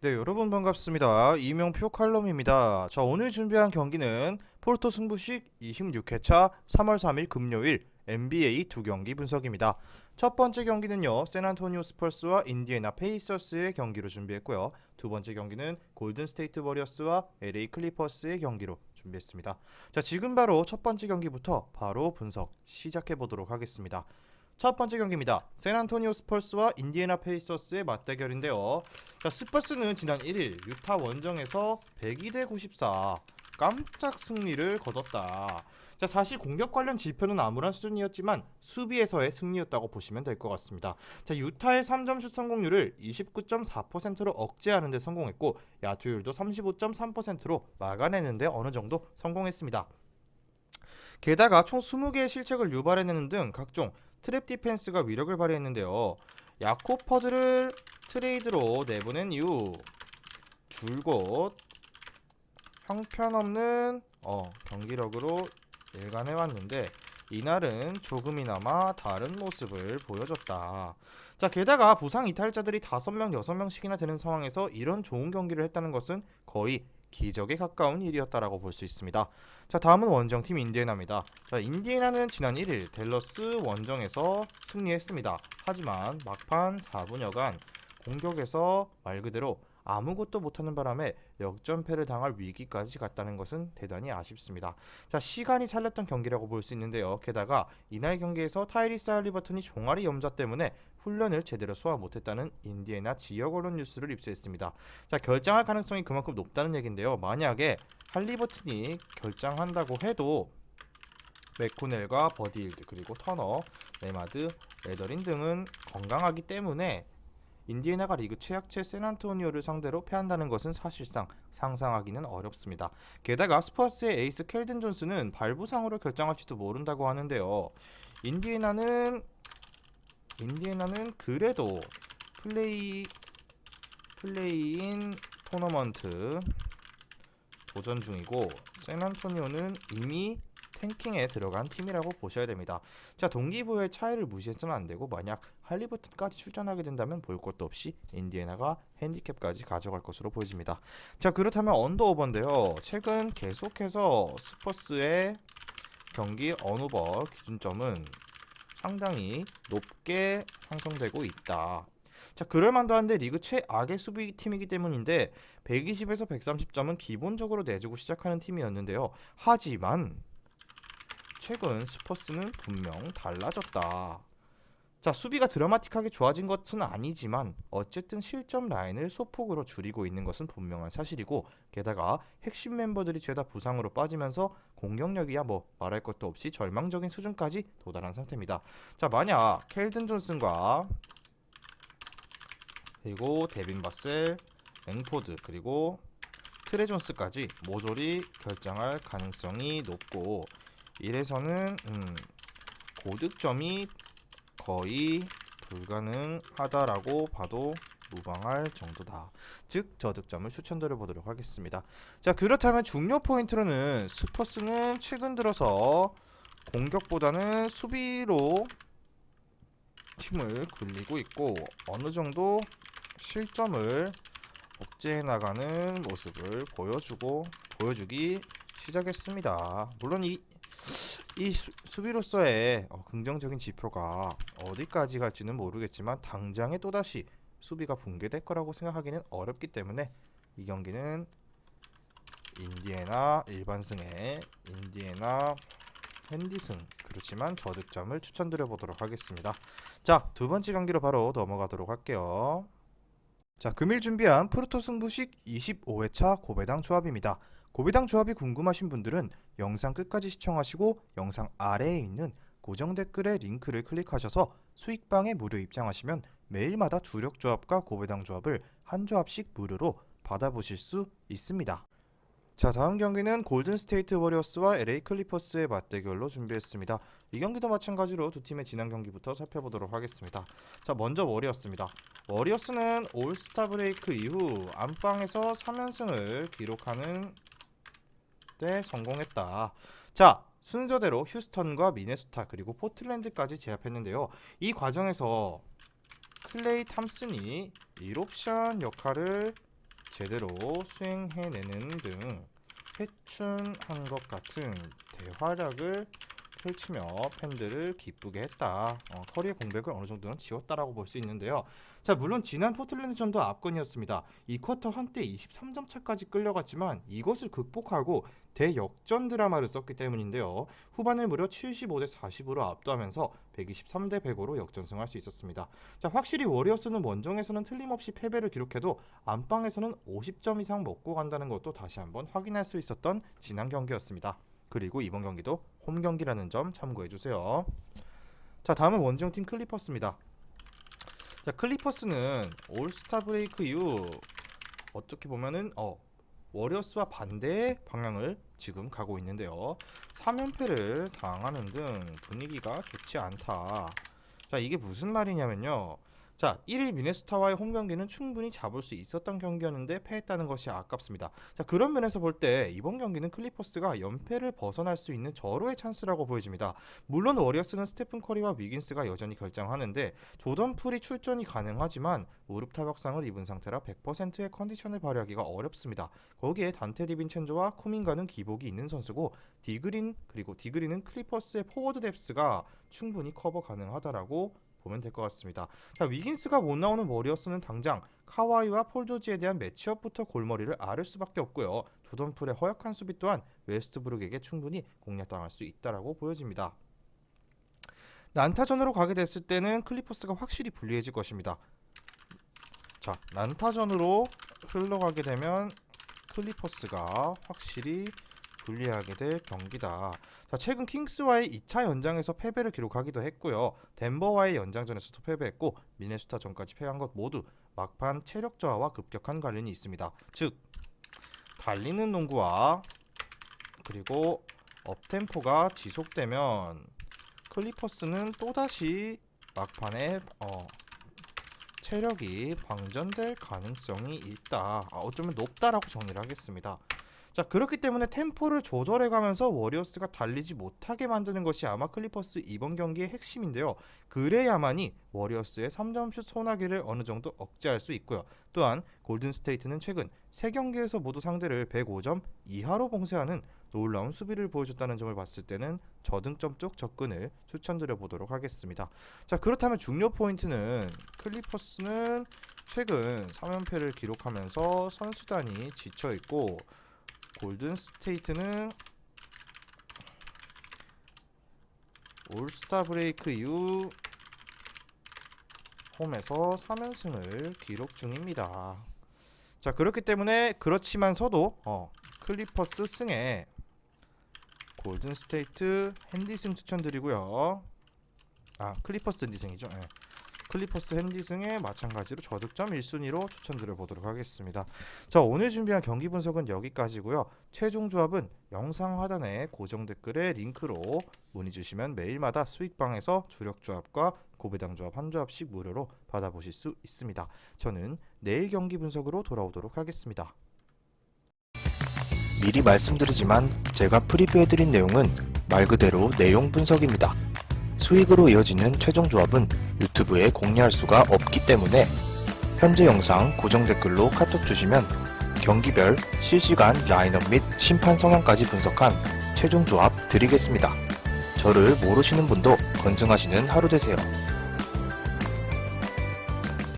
네, 여러분 반갑습니다. 이명표 칼럼입니다. 자, 오늘 준비한 경기는 포르토 승부식 26회차 3월 3일 금요일 NBA 두 경기 분석입니다. 첫 번째 경기는요, 샌안토니오 스퍼스와 인디애나 페이서스의 경기로 준비했고요. 두 번째 경기는 골든 스테이트 워리어스와 LA 클리퍼스의 경기로 준비했습니다. 자, 지금 바로 첫 번째 경기부터 바로 분석 시작해 보도록 하겠습니다. 첫 번째 경기입니다. 샌안토니오 스퍼스와 인디애나 페이서스의 맞대결인데요. 자, 스퍼스는 지난 1일 유타 원정에서 102대 94 깜짝 승리를 거뒀다. 자, 사실 공격 관련 지표는 암울한 수준이었지만 수비에서의 승리였다고 보시면 될 것 같습니다. 자, 유타의 3점슛 성공률을 29.4%로 억제하는 데 성공했고 야투율도 35.3%로 막아내는 데 어느 정도 성공했습니다. 게다가 총 20개의 실책을 유발해내는 등 각종 트랩 디펜스가 위력을 발휘했는데요. 야코퍼드를 트레이드로 내보낸 이후 줄곧 형편없는 경기력으로 일관해왔는데 이날은 조금이나마 다른 모습을 보여줬다. 자, 게다가 부상 이탈자들이 5명, 6명씩이나 되는 상황에서 이런 좋은 경기를 했다는 것은 거의 기적에 가까운 일이었다라고 볼 수 있습니다. 자, 다음은 원정팀 인디애나입니다. 자, 인디애나는 지난 1일 댈러스 원정에서 승리했습니다. 하지만 막판 4분여간 공격에서 말 그대로 아무것도 못하는 바람에 역전패를 당할 위기까지 갔다는 것은 대단히 아쉽습니다. 자, 시간이 살렸던 경기라고 볼 수 있는데요. 게다가 이날 경기에서 타이리스 할리버튼이 종아리 염좌 때문에 훈련을 제대로 소화 못했다는 인디애나 지역 언론 뉴스를 입수했습니다. 자, 결장할 가능성이 그만큼 높다는 얘긴데요. 만약에 할리버튼이 결장한다고 해도 맥코넬과 버디힐드 그리고 터너, 네마드, 레더린 등은 건강하기 때문에 인디애나가 리그 최약체 샌안토니오를 상대로 패한다는 것은 사실상 상상하기는 어렵습니다. 게다가 스퍼스의 에이스 켈든 존스는 발부상으로 결정할지도 모른다고 하는데요. 인디애나는 그래도 플레이인 토너먼트 도전 중이고 샌안토니오는 이미 탱킹에 들어간 팀이라고 보셔야 됩니다. 자, 동기부여의 차이를 무시해서는 안 되고 만약 할리버튼까지 출전하게 된다면 볼 것도 없이 인디애나가 핸디캡까지 가져갈 것으로 보여집니다. 자, 그렇다면 언더오버인데요. 최근 계속해서 스퍼스의 경기 언오버 기준점은 상당히 높게 형성되고 있다. 자, 그럴만도 한데 리그 최악의 수비팀이기 때문인데 120에서 130점은 기본적으로 내주고 시작하는 팀이었는데요. 하지만 최근 스퍼스는 분명 달라졌다. 자, 수비가 드라마틱하게 좋아진 것은 아니지만 어쨌든 실점 라인을 소폭으로 줄이고 있는 것은 분명한 사실이고 게다가 핵심 멤버들이 죄다 부상으로 빠지면서 공격력이야 뭐 말할 것도 없이 절망적인 수준까지 도달한 상태입니다. 자, 만약 켈든 존슨과 그리고 데빈 바셀, 앵포드 그리고 트레 존스까지 모조리 결장할 가능성이 높고 이래서는 고득점이 거의 불가능하다라고 봐도 무방할 정도다. 즉 저득점을 추천드려 보도록 하겠습니다. 자, 그렇다면 중요 포인트로는 스퍼스는 최근 들어서 공격보다는 수비로 팀을 굴리고 있고 어느 정도 실점을 억제해 나가는 모습을 보여주기 시작했습니다. 물론 이 수비로서의 긍정적인 지표가 어디까지 갈지는 모르겠지만 당장에 또다시 수비가 붕괴될 거라고 생각하기는 어렵기 때문에 이 경기는 인디애나 일반승에 인디애나 핸디승 그렇지만 저득점을 추천드려 보도록 하겠습니다. 자, 두 번째 경기로 바로 넘어가도록 할게요. 자, 금일 준비한 프로토 승부식 25회차 고배당 조합입니다. 고배당 조합이 궁금하신 분들은 영상 끝까지 시청하시고 영상 아래에 있는 고정 댓글의 링크를 클릭하셔서 수익방에 무료 입장하시면 매일마다 주력 조합과 고배당 조합을 한 조합씩 무료로 받아보실 수 있습니다. 자, 다음 경기는 골든 스테이트 워리어스와 LA 클리퍼스의 맞대결로 준비했습니다. 이 경기도 마찬가지로 두 팀의 지난 경기부터 살펴보도록 하겠습니다. 자, 먼저 워리어스입니다. 워리어스는 올스타 브레이크 이후 안방에서 3연승을 기록하는 데 성공했다. 자, 순서대로 휴스턴과 미네소타 그리고 포틀랜드까지 제압했는데요. 이 과정에서 클레이 탐슨이 1옵션 역할을 제대로 수행해내는 등 회춘한 것 같은 대활약을 펼치며 팬들을 기쁘게 했다. 커리의 공백을 어느 정도는 지웠다라고 볼 수 있는데요. 자, 물론 지난 포틀랜드전도 압권이었습니다. 이 쿼터 한때 23점 차까지 끌려갔지만 이것을 극복하고 대역전 드라마를 썼기 때문인데요. 후반을 무려 75대 40으로 압도하면서 123대 105로 역전승할 수 있었습니다. 자, 확실히 워리어스는 원정에서는 틀림없이 패배를 기록해도 안방에서는 50점 이상 먹고 간다는 것도 다시 한번 확인할 수 있었던 지난 경기였습니다. 그리고 이번 경기도 홈 경기라는 점 참고해주세요. 자, 다음은 원정팀 클리퍼스입니다. 자, 클리퍼스는 올스타 브레이크 이후 어떻게 보면은 워리어스와 반대의 방향을 지금 가고 있는데요. 3연패를 당하는 등 분위기가 좋지 않다. 자, 이게 무슨 말이냐면요. 자, 1일 미네소타와의 홈 경기는 충분히 잡을 수 있었던 경기였는데 패했다는 것이 아깝습니다. 자, 그런 면에서 볼 때 이번 경기는 클리퍼스가 연패를 벗어날 수 있는 절호의 찬스라고 보여집니다. 물론 워리어스는 스테픈 커리와 위긴스가 여전히 결장하는데 조던 풀이 출전이 가능하지만 무릎 타박상을 입은 상태라 100%의 컨디션을 발휘하기가 어렵습니다. 거기에 단테 디빈첸조와 쿠민가는 기복이 있는 선수고 디그린은 클리퍼스의 포워드 뎁스가 충분히 커버 가능하다라고 보면 될 것 같습니다. 자, 위긴스가 못 나오는 워리어스는 당장 카와이와 폴 조지에 대한 매치업부터 골머리를 앓을 수밖에 없고요. 조던 풀의 허약한 수비 또한 웨스트브룩에게 충분히 공략당할 수 있다라고 보여집니다. 난타전으로 가게 됐을 때는 클리퍼스가 확실히 불리해질 것입니다. 자, 난타전으로 흘러가게 되면 클리퍼스가 확실히 불리하게 될 경기다. 자, 최근 킹스와의 2차 연장에서 패배를 기록하기도 했고요. 덴버와의 연장전에서도 패배했고 미네소타전까지 패한 것 모두 막판 체력 저하와 급격한 관련이 있습니다. 즉 달리는 농구와 그리고 업템포가 지속되면 클리퍼스는 또다시 막판에 체력이 방전될 가능성이 있다. 어쩌면 높다라고 정리를 하겠습니다. 자, 그렇기 때문에 템포를 조절해가면서 워리어스가 달리지 못하게 만드는 것이 아마 클리퍼스 이번 경기의 핵심인데요. 그래야만이 워리어스의 3점슛 소나기를 어느 정도 억제할 수 있고요. 또한 골든스테이트는 최근 3경기에서 모두 상대를 105점 이하로 봉쇄하는 놀라운 수비를 보여줬다는 점을 봤을 때는 저등점 쪽 접근을 추천드려 보도록 하겠습니다. 자, 그렇다면 중요 포인트는 클리퍼스는 최근 3연패를 기록하면서 선수단이 지쳐있고 골든스테이트는 올스타 브레이크 이후 홈에서 3연승을 기록 중입니다. 자, 그렇기 때문에 그렇지만서도 클리퍼스 승에 골든스테이트 핸디승 추천드리고요. 클리퍼스 핸디승이죠. 네. 클리퍼스 핸디승에 마찬가지로 저득점 1순위로 추천드려 보도록 하겠습니다. 자, 오늘 준비한 경기 분석은 여기까지고요. 최종 조합은 영상 하단에 고정 댓글에 링크로 문의 주시면 매일마다 수익방에서 주력 조합과 고배당 조합 한 조합씩 무료로 받아보실 수 있습니다. 저는 내일 경기 분석으로 돌아오도록 하겠습니다. 미리 말씀드리지만 제가 프리뷰해드린 내용은 말 그대로 내용 분석입니다. 수익으로 이어지는 최종 조합은 유튜브에 공개할 수가 없기 때문에 현재 영상 고정 댓글로 카톡 주시면 경기별 실시간 라인업 및 심판 성향까지 분석한 최종 조합 드리겠습니다. 저를 모르시는 분도 건승하시는 하루 되세요.